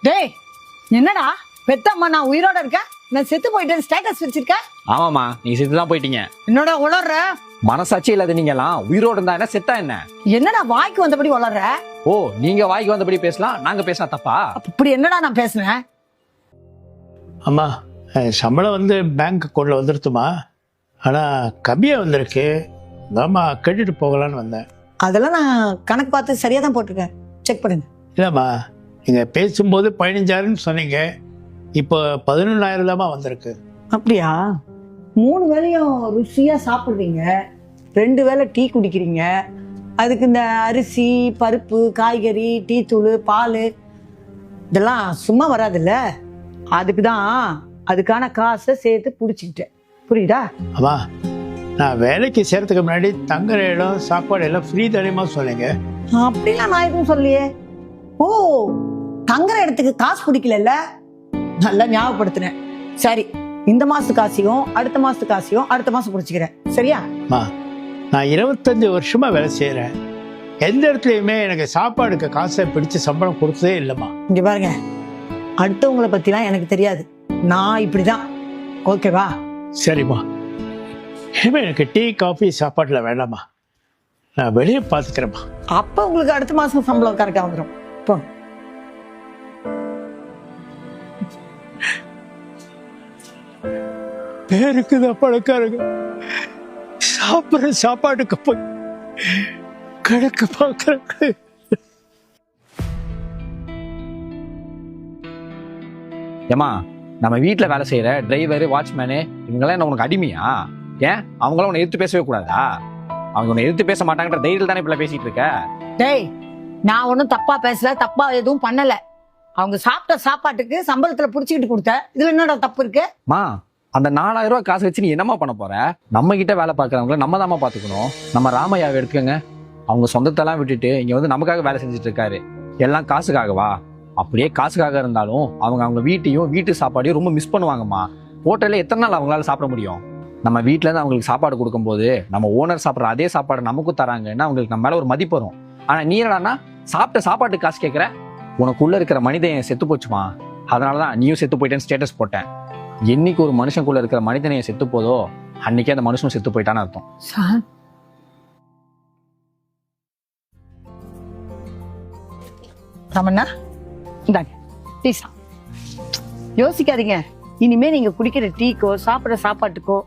டேய் என்னடா பெத்தம்மா நான் உயிரோட இருக்கேன், நான் செத்து போயிட்டேன் ஸ்டேட்டஸ் வச்சிருக்கேன். ஆமாமா, நீங்க செத்து தான் போயிட்டீங்க. என்னடா உளர்ற? மனசாட்சி இல்லாத நீங்க எல்லாம் உயிரோடு இருந்தா என்ன செத்தா என்ன? என்னடா வாய்க்கு வந்தபடி உளர்ற? ஓ, நீங்க வாய்க்கு வந்தபடி பேசலாம், நாங்க பேசினா தப்பா? அப்படி என்னடா நான் பேசுனேன்? அம்மா, சம்பளம் வந்து பேங்க் அக்கௌண்ட்டில் வந்துருத்துமா, ஆனால் கம்மியாக வந்திருக்கு. அம்மா கட்டிட்டு போகலான்னு வந்தேன். அதெல்லாம் நான் கணக்கு பார்த்து சரியா தான் போட்டிருக்கேன், செக் பண்ணுங்க. இல்லைம்மா, நீங்கள் பேசும்போது 15,000 சொன்னீங்க, இப்போ 11,000 தாம்மா வந்திருக்கு. அப்படியா? 3 வேளையும் ருசியா சாப்பிடுறீங்க, 2 வேளை டீ குடிக்கிறீங்க, அதுக்கு இந்த அரிசி பருப்பு காய்கறி டீ தூள் பால் இதெல்லாம் சும்மா வராதுல்ல. அதுக்கு தான் அதுக்கான காசை சேர்த்து பிடிச்சிக்கிட்டேன், புரியுதா? அம்மா, நான் வேலைக்கு சேர்த்துக்கு முன்னாடி தங்குற இடம் சாப்பாடு எல்லாம் ஃப்ரீ தானேம்மா சொன்னீங்க. அப்படிலாம் நான் எதுவும் சொல்லியே. ஓ, தங்குற இடத்துக்கு காசு பிடிக்கல, நல்லா ஞாபகப்படுத்தினேன். சரி, இந்த மாசத்து காசையும் அடுத்த மாசத்து காசையும் அடுத்த மாசம் பிடிச்சிக்கிறேன், சரியா? அம்மா, நான் 25 வருஷமா வேலை செய்கிறேன். எந்த இடத்துலையுமே எனக்கு சாப்பாடுக்கு காசை பிடிச்சி சம்பளம் கொடுத்ததே இல்லைம்மா. இங்க பாருங்க, அடுத்தவங்களை பத்திலாம் எனக்கு தெரியாது, நான் இப்படிதான், ஓகேவா? சரிம்மா, இனிமே எனக்கு டீ காஃபி சாப்பாட்டில் வேண்டாம்மா, நான் வெளியே பார்த்துக்கிறேம்மா. அப்ப உங்களுக்கு அடுத்த மாசம் சம்பளம் கரெக்டா வந்துடும். போ. பேருக்கு தான் பணக்காரங்க, சாப்பிட்ற சாப்பாட்டுக்கு போய் கணக்கு பார்க்குறாங்க. ஏமா, நம்ம வீட்டுல வேலை செய்யற டிரைவர் வாட்ச்மேனு இவங்கெல்லாம் என்ன உனக்கு அடிமையா? ஏன் அவங்களாம் உன்னை எதிர்த்து பேசவே கூடாதா? அவங்க உன்னை எதிர்த்து பேச மாட்டாங்கன்ற தைரியத்தில் தானே இப்ப பேசிட்டு இருக்க. டேய், நான் ஒன்றும் தப்பா பேசல, தப்பா எதுவும் பண்ணல. அவங்க சாப்பிட்ட சாப்பாட்டுக்கு சம்பளத்துல புடிச்சுக்கிட்டு கொடுத்த, இதுல என்னடா தப்பு இருக்கு? மா, அந்த 4,000 ரூபாய் காசு வச்சு நீ என்னமா பண்ண போற? நம்ம கிட்ட வேலை பார்க்கறவங்கள நம்ம தாமா பாத்துக்கணும். நம்ம ராமையாவை எடுத்துக்கங்க, அவங்க சொந்தத்தெல்லாம் விட்டுட்டு இங்க வந்து நமக்காக வேலை செஞ்சுட்டு இருக்காரு. எல்லாம் காசுக்காகவா? அப்படியே காசுக்காக இருந்தாலும் அவங்க வீட்டையும் வீட்டு சாப்பாடையும் ரொம்ப மிஸ் பண்ணுவாங்கம்மா. ஹோட்டல்ல எத்தனை நாள் அவங்களால சாப்பிட முடியும்? நம்ம வீட்டுல இருந்து அவங்களுக்கு சாப்பாடு கொடுக்கும்போது நம்ம ஓனர் சாப்பிட்ற அதே சாப்பாடு நமக்கும் தராங்கன்னா அவங்களுக்கு நம்ம மேல ஒரு மதிப்பு வரும். ஆனா நீ என்னடான்னா சாப்பிட்ட சாப்பாட்டுக்கு காசு கேட்கற? உனக்குள்ள இருக்கிற மனிதன் செத்து போச்சுமா, அதனாலதான் நீயும் செத்து போயிட்டேன்னு ஸ்டேட்டஸ் போட்டேன். என்னைக்கு ஒரு மனுஷனுக்குள்ள இருக்கிற மனிதனைய செத்து போதோ அன்னைக்கே அந்த மனுஷனும் செத்து போயிட்டான்னு அர்த்தம். சார், ரமண்ணா இந்தாங்க ப்ளீஸ். யோசிக்காதீங்க, இனிமே நீங்க குடிக்கிற டீக்கோ சாப்பிட்ற சாப்பாட்டுக்கோ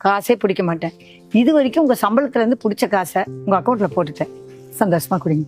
காசே பிடிக்க மாட்டேன். இது வரைக்கும் உங்க சம்பளத்துல இருந்து பிடிச்ச காசை உங்க அக்கௌண்ட்ல போட்டுட்டேன், சந்தோஷமா குடிங்க.